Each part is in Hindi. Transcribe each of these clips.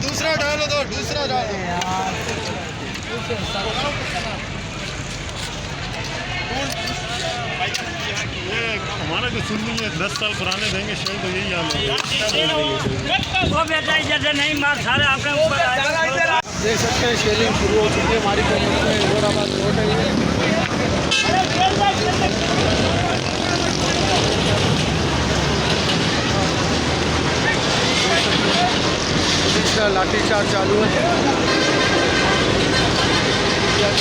दूसरा डालो दो, दूसरा डालो हमारा जो सुन है 10 साल पुराने देंगे शेर तो यही हाल है। वो बेटा जैसे नहीं मार सारे आपके ऊपर देख सकते हैं शेलिंग शुरू हो चुकी है हमारी कमर में। घोराबाद रोड है ये लाठीचार्ज चालू है।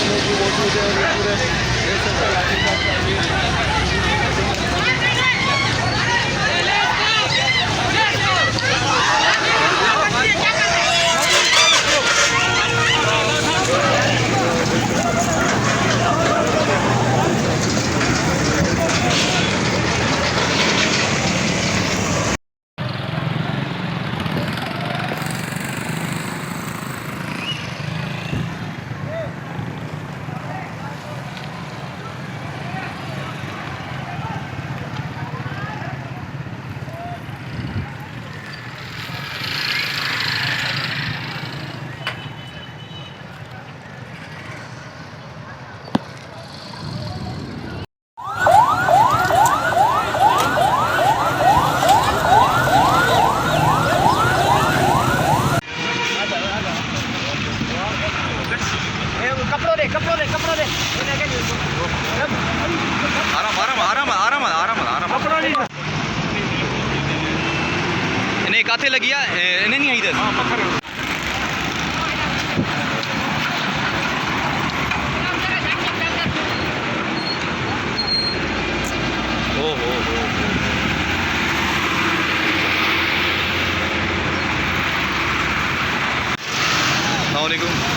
लोग भी मौजूद है और पूरे देख सकते हैं लाठीचार्ज चालू है। कपड़ों दे आराम आराम आराम आराम आराम आराम इन्हें काथे लगिया इन्हें नहीं आई इधर ओ हो अस्सलाम वालेकुम।